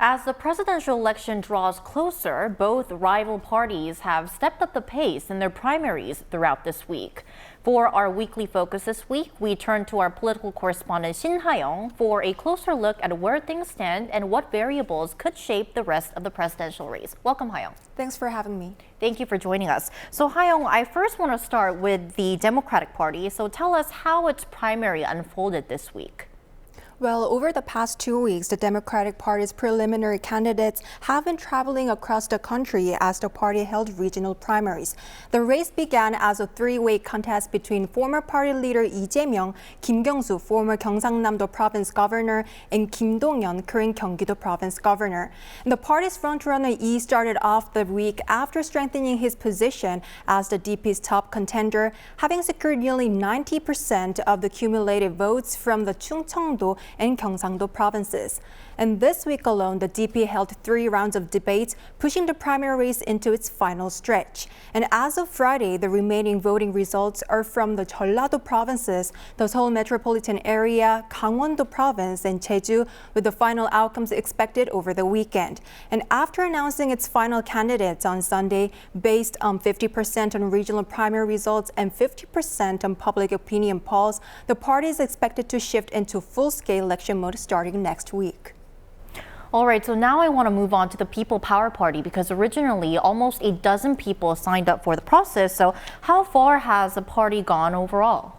As the presidential election draws closer, both rival parties have stepped up the pace in their primaries throughout this week. For our weekly focus this week, we turn to our political correspondent Shin Ha-young for a closer look at where things stand and what variables could shape the rest of the presidential race. Welcome, Ha-young. Thanks for having me. Thank you for joining us. So, Ha-young, I first want to start with the Democratic Party. So tell us how its primary unfolded this week. Well, over the past 2 weeks, the Democratic Party's preliminary candidates have been traveling across the country as the party held regional primaries. The race began as a three-way contest between former party leader Lee Jae-myung, Kim Kyung-soo, former Gyeongsangnam-do Province Governor, and Kim Dong-yeon, current Gyeonggi-do Province Governor. And the party's frontrunner Lee started off the week after strengthening his position as the DP's top contender, having secured nearly 90% of the cumulative votes from the Chungcheong-do and Gyeongsang-do provinces. And this week alone, the DP held 3 rounds of debates, pushing the primary race into its final stretch. And as of Friday, the remaining voting results are from the Jeollado provinces, the Seoul metropolitan area, Gangwon-do province, and Jeju, with the final outcomes expected over the weekend. And after announcing its final candidates on Sunday, based on 50% on regional primary results and 50% on public opinion polls, the party is expected to shift into full-scale election mode starting next week. All right, so now I want to move on to the People Power Party because originally almost a dozen people signed up for the process. So how far has the party gone overall?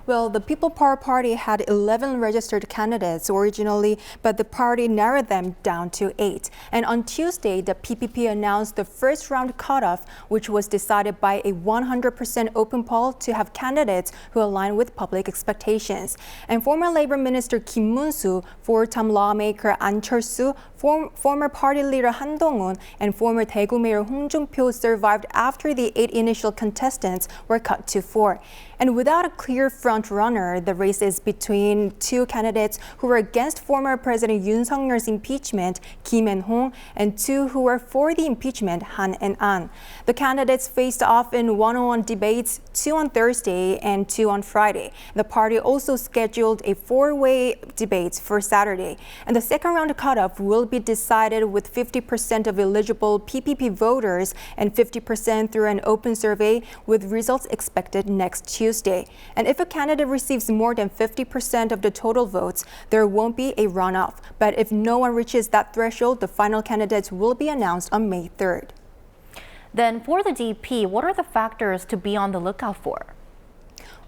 Well, the People Power Party had 11 registered candidates originally, but the party narrowed them down to 8. And on Tuesday, the PPP announced the first round cutoff, which was decided by a 100% open poll to have candidates who align with public expectations. And former Labor Minister Kim Moon-soo, four-time lawmaker An Chol-soo, former party leader Han Dong-un, and former Daegu Mayor Hong Jung-pyo survived after the 8 initial contestants were cut to 4. And without a clear front runner, the race is between 2 candidates who were against former President Yoon Suk-yeol's impeachment, Kim and Hong, and 2 who were for the impeachment, Han and An. The candidates faced off in one-on-one debates, 2 on Thursday and 2 on Friday. The party also scheduled a 4-way debate for Saturday. And the second round cutoff will be decided with 50% of eligible PPP voters and 50% through an open survey, with results expected next Tuesday. And if a candidate receives more than 50% of the total votes, there won't be a runoff. But if no one reaches that threshold, the final candidates will be announced on May 3rd. Then for the DP, what are the factors to be on the lookout for?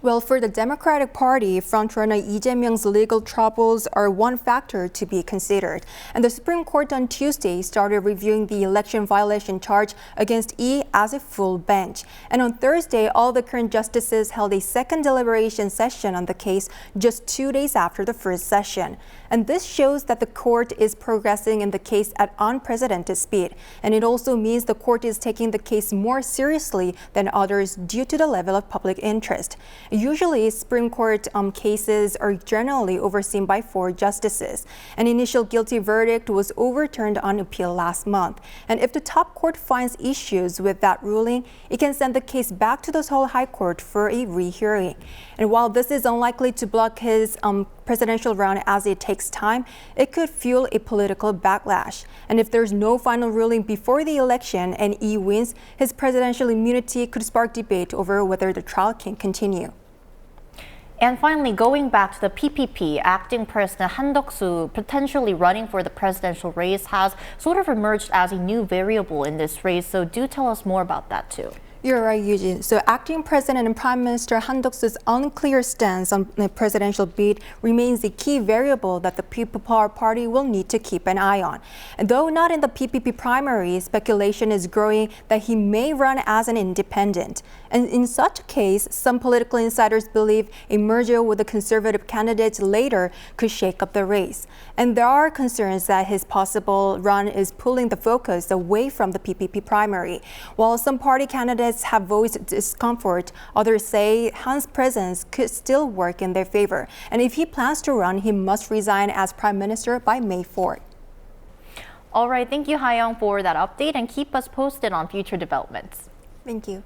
Well, for the Democratic Party, frontrunner Lee Jae-myung's legal troubles are one factor to be considered. And the Supreme Court on Tuesday started reviewing the election violation charge against Lee as a full bench. And on Thursday, all the current justices held a second deliberation session on the case just 2 days after the first session. And this shows that the court is progressing in the case at unprecedented speed. And it also means the court is taking the case more seriously than others due to the level of public interest. Usually, Supreme Court cases are generally overseen by 4 justices. An initial guilty verdict was overturned on appeal last month. And if the top court finds issues with that ruling, it can send the case back to the Seoul High Court for a rehearing. And while this is unlikely to block his presidential run as it takes time, it could fuel a political backlash. And if there's no final ruling before the election and Lee wins, his presidential immunity could spark debate over whether the trial can continue. And finally, going back to the PPP, acting President Han Duck-soo potentially running for the presidential race has sort of emerged as a new variable in this race. So do tell us more about that too. You're right, Eugene. So acting President and Prime Minister Han Duck-soo's unclear stance on the presidential bid remains a key variable that the People Power Party will need to keep an eye on. And though not in the PPP primary, speculation is growing that he may run as an independent. And in such a case, some political insiders believe a merger with the conservative candidates later could shake up the race. And there are concerns that his possible run is pulling the focus away from the PPP primary. While some party candidates have voiced discomfort, others say Han's presence could still work in their favor. And if he plans to run, he must resign as Prime Minister by May 4th. All right, thank you, Ha-young, for that update, and keep us posted on future developments. Thank you.